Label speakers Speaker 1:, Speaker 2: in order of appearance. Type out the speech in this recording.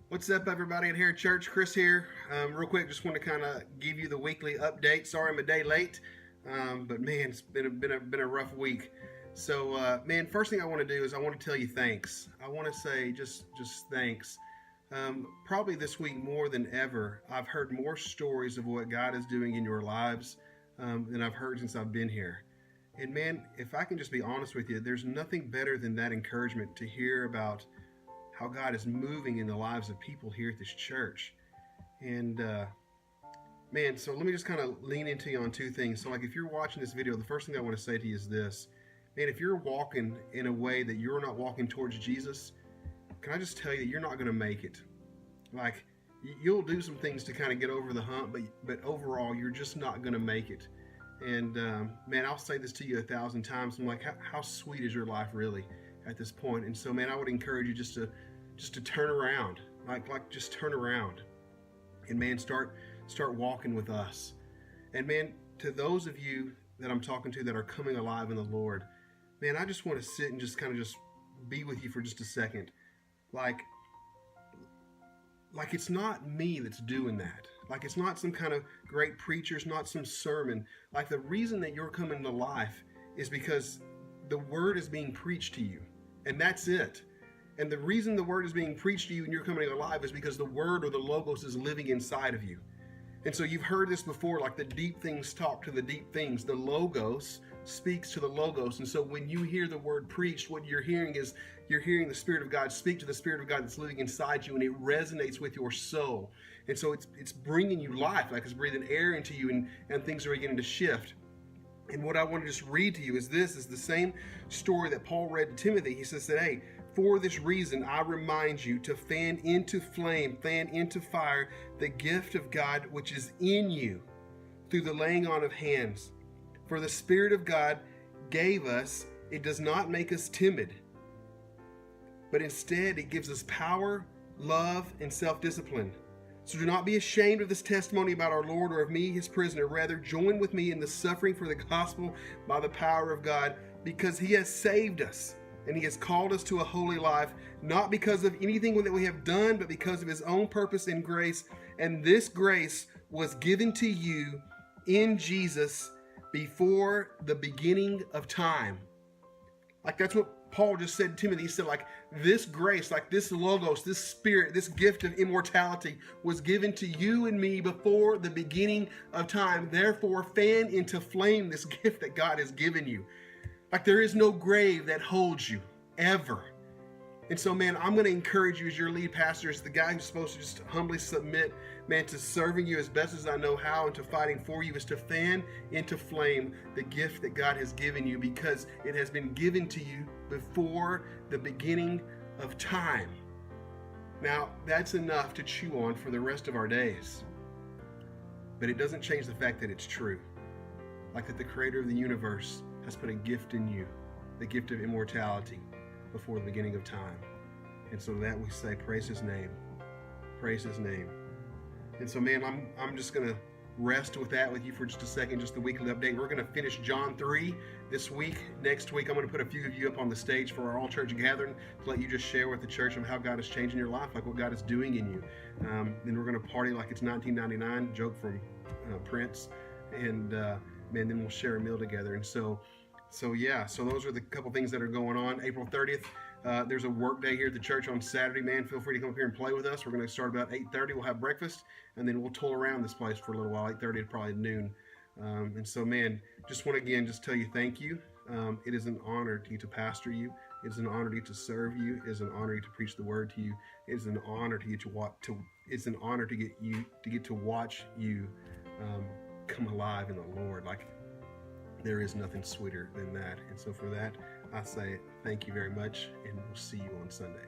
Speaker 1: What's up, everybody at Harrah Church? Chris here. Real quick, just want to kind of give you the weekly update. Sorry I'm a day late, but man, it's been a rough week. So, man, first thing I want to do is I want to tell you thanks. I want to say just thanks. Probably this week more than ever, I've heard more stories of what God is doing in your lives than I've heard since I've been here. And man, if I can just be honest with you, there's nothing better than that encouragement to hear about how God is moving in the lives of people here at this church. And man, so let me just kind of lean into you on two things. So like if you're watching this video, the first thing I want to say to you is this. Man, if you're walking in a way that you're not walking towards Jesus, can I just tell you that you're not going to make it? Like, you'll do some things to kind of get over the hump, but overall, you're just not going to make it. And man, I'll say this to you 1,000 times. I'm like, how sweet is your life really at this point? And so, man, I would encourage you just to turn around, like just turn around, and man, start walking with us. And man, to those of you that I'm talking to that are coming alive in the Lord, man, I just want to sit and just kind of just be with you for just a second. Like it's not me that's doing that. Like it's not some kind of great preacher, it's not some sermon. Like the reason that you're coming to life is because the word is being preached to you, and that's it. And the reason the word is being preached to you and you're coming alive is because the word or the logos is living inside of you. And so you've heard this before, like the deep things talk to the deep things. The logos speaks to the logos. And so when you hear the word preached, what you're hearing is you're hearing the Spirit of God speak to the Spirit of God that's living inside you, and it resonates with your soul. And so it's bringing you life, like it's breathing air into you, and things are beginning to shift. And what I want to just read to you is the same story that Paul read to Timothy. He says that, hey, for this reason, I remind you to fan into fire, the gift of God which is in you through the laying on of hands. For the Spirit of God gave us, it does not make us timid, but instead it gives us power, love, and self-discipline. So do not be ashamed of this testimony about our Lord or of me, his prisoner. Rather, join with me in the suffering for the gospel by the power of God, because he has saved us. And he has called us to a holy life, not because of anything that we have done, but because of his own purpose and grace. And this grace was given to you in Jesus before the beginning of time. Like that's what Paul just said to Timothy. He said, like, this grace, like this logos, this spirit, this gift of immortality was given to you and me before the beginning of time. Therefore, fan into flame this gift that God has given you. Like there is no grave that holds you, ever. And so, man, I'm going to encourage you as your lead pastor, as the guy who's supposed to just humbly submit, man, to serving you as best as I know how and to fighting for you, is to fan into flame the gift that God has given you, because it has been given to you before the beginning of time. Now, that's enough to chew on for the rest of our days. But it doesn't change the fact that it's true. Like that the creator of the universe has put a gift in you, the gift of immortality, before the beginning of time. And so that we say, praise his name. Praise his name. And so, man, I'm just going to rest with that with you for just a second, just the weekly update. We're going to finish John 3 this week. Next week, I'm going to put a few of you up on the stage for our all-church gathering to let you just share with the church of how God is changing your life, like what God is doing in you. Then we're going to party like it's 1999, joke from Prince. And man, then we'll share a meal together. And so yeah, so those are the couple things that are going on. April 30th, there's a work day here at the church on Saturday. Man, feel free to come up here and play with us. We're going to start about 8:30. We'll have breakfast, and then we'll tour around this place for a little while, 8:30 to probably noon. And so, man, just want to again just tell you thank you. It is an honor to pastor you. It is an honor to serve you. It is an honor to preach the word to you. It is an honor to get it's an honor to get to watch you come alive in the Lord. Like, there is nothing sweeter than that. And so for that, I say thank you very much, and we'll see you on Sunday.